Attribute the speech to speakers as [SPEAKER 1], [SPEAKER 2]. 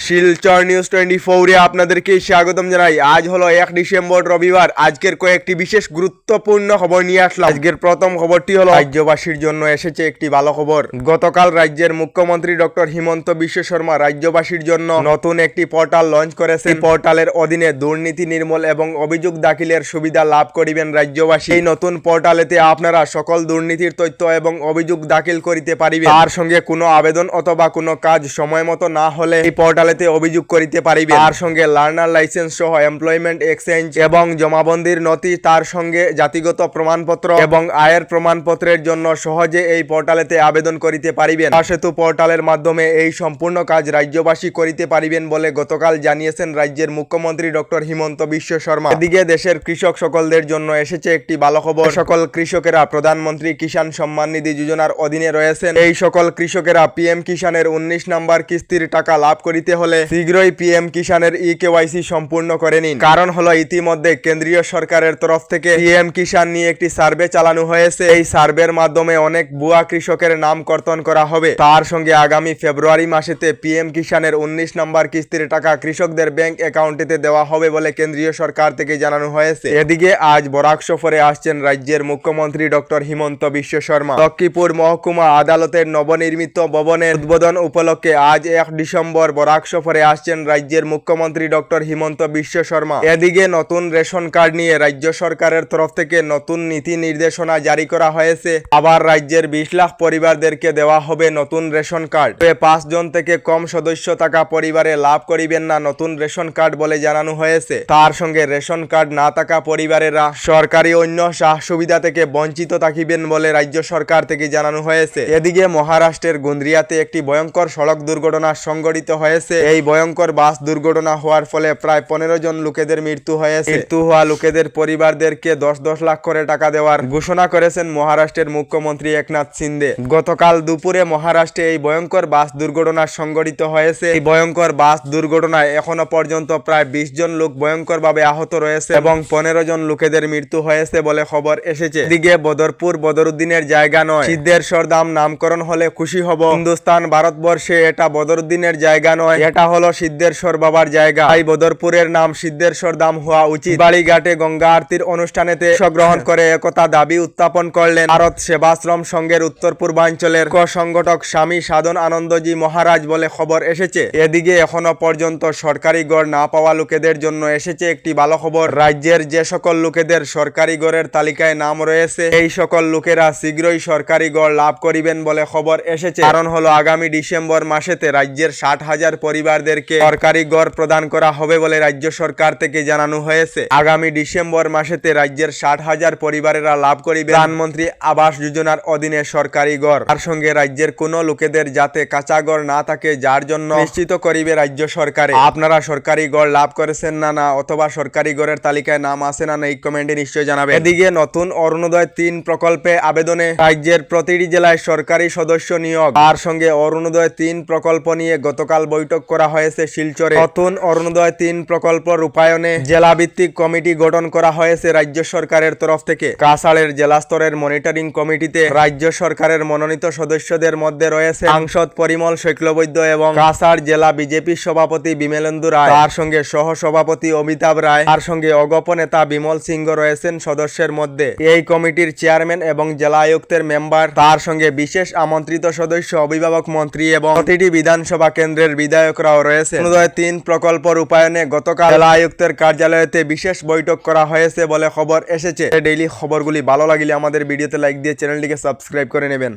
[SPEAKER 1] Silchar news 24 এ আপনাদেরকে স্বাগতম জানাই। আজ হলো 1 ডিসেম্বর রবিবার। আজকের কয়েকটি বিশেষ গুরুত্বপূর্ণ খবর নিয়ে আসলাম। আজকের প্রথম খবরটি হলো রাজ্যবাসীর জন্য এসেছে একটি ভালো খবর। গতকাল রাজ্যের মুখ্যমন্ত্রী ডক্টর হিমন্ত বিশ্ব শর্মা রাজ্যবাসীর জন্য নতুন একটি পোর্টাল লঞ্চ করেছেন। এই পোর্টালের অধীনে দুর্নীতি নির্মূল এবং অভিযোগ দাখিলের সুবিধা লাভ করিবেন রাজ্যবাসী। এই নতুন পোর্টালেতে আপনারা সকল দুর্নীতির তথ্য এবং অভিযোগ দাখিল করিতে পারিবেন। তার সঙ্গে কোনো আবেদন অথবা কোনো কাজ সময় মতো না হলে এই পোর্টালেতে অভিযোগ করিতে পারিবেন। তার সঙ্গে লার্নার লাইসেন্স সহ এমপ্লয়মেন্ট এক্সচেঞ্জ এবং জমাবন্দির নথি, তার সঙ্গে জাতিগত প্রমাণপত্র এবং আয়ের প্রমাণপত্রের জন্য সহজে এই পোর্টালেতে আবেদন করিতে পারিবেন। সেতু পোর্টালের মাধ্যমে এই সম্পূর্ণ কাজ রাজ্যবাসী করিতে পারিবেন বলে গতকাল জানিয়েছেন রাজ্যের মুখ্যমন্ত্রী ডক্টর হিমন্ত বিশ্ব শর্মা। এদিকে দেশের কৃষক সকলদের জন্য এসেছে একটি ভালো খবর। সকল কৃষকেরা প্রধানমন্ত্রী কিষাণ সম্মান নিধি যোজনার অধীনে রয়েছেন। এই সকল কৃষকেরা পিএম কিষাণের 19 নম্বর কিস্তির টাকা লাভ করিতে হলে শীঘ্রই পিএম কিষাণের ইকেওয়াইসি সম্পূর্ণ করে নিন। কারণ হলো ইতিমধ্যে কেন্দ্রীয় সরকারের তরফ থেকে পিএম কিষাণ নিয়ে একটি সার্ভে চালানো হয়েছে। এই সার্ভের মাধ্যমে অনেক ভুয়া কৃষকের নাম কর্তন করা হবে। তার সঙ্গে আগামী ফেব্রুয়ারি মাসেতে পিএম কিষাণের 19 নম্বর কিস্তির টাকা কৃষকদের ব্যাংক অ্যাকাউন্টেতে দেওয়া হবে বলে কেন্দ্রীয় সরকার থেকে জানানো হয়েছে। এদিকে আজ বরাক সফরে আসছেন রাজ্যের মুখ্যমন্ত্রী ডক্টর হিমন্ত বিশ্ব শর্মা। লক্ষ্মীপুর মহকুমা আদালতের নবনির্মিত ভবনের উদ্বোধন উপলক্ষে আজ 1 ডিসেম্বর বরাক সফরে আসছেন রাজ্যের মুখ্যমন্ত্রী ডক্টর হিমন্ত বিশ্ব শর্মা। এদিকে নতুন রেশন কার্ড নিয়ে রাজ্য সরকারের তরফ থেকে নতুন নীতি নির্দেশনা জারি করা হয়েছে। আবার রাজ্যের 20 লাখ পরিবারদেরকে দেওয়া হবে নতুন রেশন কার্ড। 5 জন থেকে কম সদস্য থাকা পরিবারে লাভ করিবেন না নতুন রেশন কার্ড বলে জানানো হয়েছে। তার সঙ্গে রেশন কার্ড না থাকা পরিবারেরা সরকারি অন্য সুবিধা থেকে বঞ্চিত থাকিবেন বলে রাজ্য সরকার থেকে জানানো হয়েছে। এদিকে মহারাষ্ট্রের গুন্দ্রিয়াতে একটি ভয়ঙ্কর সড়ক দুর্ঘটনা সংঘটিত হয়েছে। এই ভয়ঙ্কর বাস দুর্ঘটনা হওয়ার ফলে প্রায় 15 জন লোকেদের মৃত্যু হয়েছে। মৃত্যু হওয়া লোকেদের পরিবারদেরকে 10 লাখ করে টাকা দেওয়ার ঘোষণা করেছেন মহারাষ্ট্রের মুখ্যমন্ত্রী একনাথ শিন্দে। গতকাল দুপুরে মহারাষ্ট্রে এই ভয়ঙ্কর বাস দুর্ঘটনা সংঘটিত হয়েছে। এই ভয়ঙ্কর বাস দুর্ঘটনায় এখনো পর্যন্ত প্রায় 20 জন লোক ভয়ঙ্করভাবে আহত রয়েছে এবং 15 জন লোকেদের মৃত্যু হয়েছে বলে খবর এসেছে। এদিকে বদরপুর বদরুদ্দিনের জায়গা নয়, সিদ্ধেশ্বর ধাম নামকরণ হলে খুশি হব। হিন্দুস্তান ভারতবর্ষে এটা বদরুদ্দিনের জায়গা নয়, এটা হলো সিদ্ধেশ্বর বাবার জায়গা। তাই বদরপুরের নাম সিদ্ধেশ্বর ধাম হওয়া উচিত। বাড়িঘাটে গঙ্গা আরতির অনুষ্ঠানেতে অংশগ্রহণ করে একতা দাবি উত্থাপন করলেন ভারত সেবাশ্রম সংঘের উত্তর পূর্বাঞ্চলের সংগঠক স্বামী সাধন আনন্দজি মহারাজ বলে খবর এসেছে। এদিকে এখনো পর্যন্ত সরকারি গড় না পাওয়া লোকেদের জন্য এসেছে একটি ভালো খবর। রাজ্যের যে সকল লোকেদের সরকারি গড়ের তালিকায় নাম রয়েছে, এই সকল লোকেরা শীঘ্রই সরকারি গড় লাভ করিবেন বলে খবর এসেছে। কারণ হলো আগামী ডিসেম্বর মাসেতে রাজ্যের 60,000 পরিবারদেরকে সরকারি গড় প্রদান করা হবে বলে রাজ্য সরকার থেকে জানানো হয়েছে। আগামী ডিসেম্বর মাসেতে রাজ্যের 60,000 পরিবারেরা লাভ করিবে প্রধানমন্ত্রী আবাস যোজনার অধীনে সরকারি গড়। তার সঙ্গে রাজ্যের কোনো লোকেদের যাতে কাঁচা গড় না থাকে, যার জন্য নিশ্চিত করিবে রাজ্য সরকারে। আপনারা সরকারি গড় লাভ করেছেন না অথবা সরকারি গড়ের তালিকায় নাম আসে না এই কমেন্টে নিশ্চয় জানাবেন। এদিকে নতুন অরুণোদয় 3 প্রকল্পে আবেদনে রাজ্যের প্রতিটি জেলায় সরকারি সদস্য নিয়োগ। তার সঙ্গে অরুণোদয় 3 প্রকল্প নিয়ে গতকাল বৈঠক করা হয়েছে শিলচরে। নতুন অরুণোদয় 3 প্রকল্প রূপায়ণে জেলা ভিত্তিক কমিটি গঠন করা হয়েছে রাজ্য সরকারের তরফ থেকে। কাছাড়ের জেলা স্তরের মনিটরিং কমিটিতে রাজ্য সরকারের মনোনীত সদস্যদের মধ্যে রয়েছে সাংসদ পরিমল শৈক্লবৈদ্য এবং কাছাড় জেলা বিজেপি সভাপতি বিমলেন্দু রায়। তার সঙ্গে সহ সভাপতি অমিতাভ রায়, তার সঙ্গে অগপ নেতা বিমল সিংহ রয়েছেন সদস্যের মধ্যে। এই কমিটির চেয়ারম্যান এবং জেলা আয়ুক্তের মেম্বার, তার সঙ্গে বিশেষ আমন্ত্রিত সদস্য, অভিভাবক মন্ত্রী এবং প্রতিটি বিধানসভা কেন্দ্রের বিধায়করাও রয়েছে। অরুণোদয় 3 প্রকল্প রূপায়ণে গতকাল জেলা আয়ুক্তের কার্যালয়তে বিশেষ বৈঠক করা হয়েছে বলে খবর এসেছে। ডেইলি খবরগুলি ভালো লাগলে আমাদের ভিডিওতে লাইক দিয়ে চ্যানেলটিকে সাবস্ক্রাইব করে নেবেন।